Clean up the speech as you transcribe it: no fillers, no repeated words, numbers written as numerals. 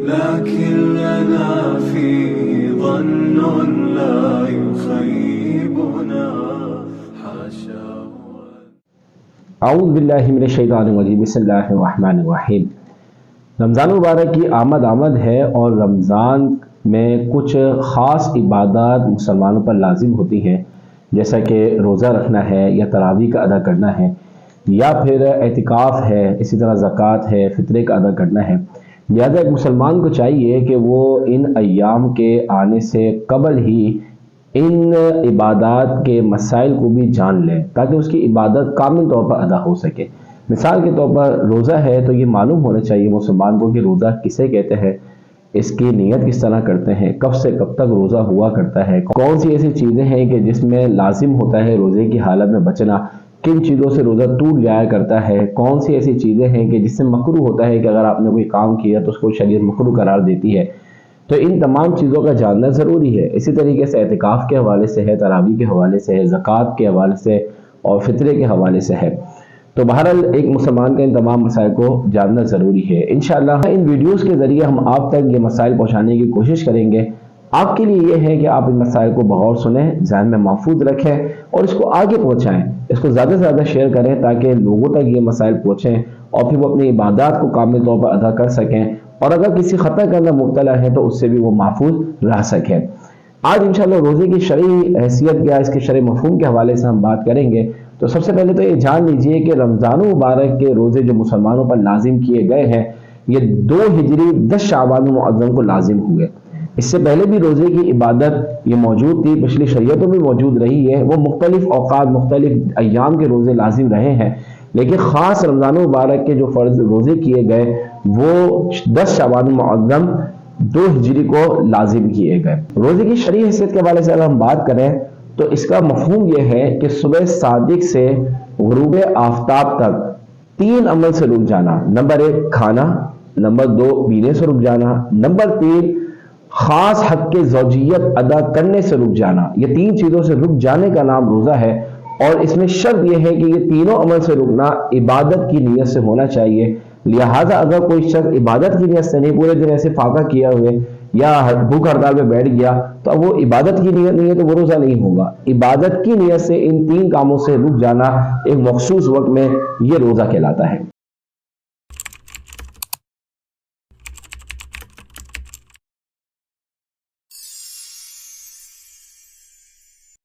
لكن لنا فيه ظن لا يخيبنا حاشا. اعوذ باللہ من الشیطان الرجیم، بسم اللہ الرحمن الرحیم۔ رمضان مبارک کی آمد ہے اور رمضان میں کچھ خاص عبادات مسلمانوں پر لازم ہوتی ہیں، جیسا کہ روزہ رکھنا ہے یا تراویح کا ادا کرنا ہے یا پھر اعتکاف ہے، اسی طرح زکوٰۃ ہے، فطرے کا ادا کرنا ہے۔ لہذا ایک مسلمان کو چاہیے کہ وہ ان ایام کے آنے سے قبل ہی ان عبادات کے مسائل کو بھی جان لے تاکہ اس کی عبادت کامل طور پر ادا ہو سکے۔ مثال کے طور پر روزہ ہے تو یہ معلوم ہونا چاہیے مسلمان کو کہ روزہ کسے کہتے ہیں، اس کی نیت کس طرح کرتے ہیں، کب سے کب تک روزہ ہوا کرتا ہے، کون سی ایسی چیزیں ہیں کہ جس میں لازم ہوتا ہے روزے کی حالت میں بچنا، کن چیزوں سے روزہ ٹوٹ جایا کرتا ہے، کون سی ایسی چیزیں ہیں کہ جس سے مکروہ ہوتا ہے کہ اگر آپ نے کوئی کام کیا تو اس کو شریعت مکروہ قرار دیتی ہے۔ تو ان تمام چیزوں کا جاننا ضروری ہے۔ اسی طریقے سے اعتکاف کے حوالے سے ہے، تراویح کے حوالے سے ہے، زکوٰۃ کے حوالے سے اور فطرے کے حوالے سے ہے۔ تو بہرحال ایک مسلمان کا ان تمام مسائل کو جاننا ضروری ہے۔ انشاءاللہ ان ویڈیوز کے ذریعے ہم آپ تک یہ مسائل پہنچانے کی کوشش کریں گے۔ آپ کے لیے یہ ہے کہ آپ ان مسائل کو بغور سنیں، ذہن میں محفوظ رکھیں اور اس کو آگے پہنچائیں، اس کو زیادہ سے زیادہ شیئر کریں تاکہ لوگوں تک یہ مسائل پہنچیں اور پھر وہ اپنی عبادات کو کامل طور پر ادا کر سکیں، اور اگر کسی خطا کے اندر مبتلا ہے تو اس سے بھی وہ محفوظ رہ سکیں۔ آج انشاءاللہ روزے کی شرعی حیثیت یا اس کے شرعی مفہوم کے حوالے سے ہم بات کریں گے۔ تو سب سے پہلے تو یہ جان لیجئے کہ رمضان مبارک کے روزے جو مسلمانوں پر لازم کیے گئے ہیں یہ 2 ہجری 10 شعبان المعظم کو لازم ہوئے۔ اس سے پہلے بھی روزے کی عبادت یہ موجود تھی، پچھلی شریعتوں میں موجود رہی ہے، وہ مختلف اوقات مختلف ایام کے روزے لازم رہے ہیں، لیکن خاص رمضان مبارک کے جو فرض روزے کیے گئے وہ 10 شعبان المعظم 2 ہجری کو لازم کیے گئے۔ روزے کی شرعی حیثیت کے حوالے سے اگر ہم بات کریں تو اس کا مفہوم یہ ہے کہ صبح صادق سے غروب آفتاب تک 3 عمل سے رک جانا۔ نمبر 1 کھانا، نمبر 2 پینے سے رک جانا، نمبر 3 خاص حق کے زوجیت ادا کرنے سے رک جانا۔ یہ 3 چیزوں سے رک جانے کا نام روزہ ہے، اور اس میں شرط یہ ہے کہ یہ تینوں عمل سے رکنا عبادت کی نیت سے ہونا چاہیے۔ لہٰذا اگر کوئی شخص عبادت کی نیت سے نہیں، پورے دن ایسے فاقہ کیا ہوئے یا بھوک ہڑتال پہ بیٹھ گیا تو اب وہ عبادت کی نیت نہیں ہے تو وہ روزہ نہیں ہوگا۔ عبادت کی نیت سے ان 3 کاموں سے رک جانا ایک مخصوص وقت میں یہ روزہ کہلاتا ہے۔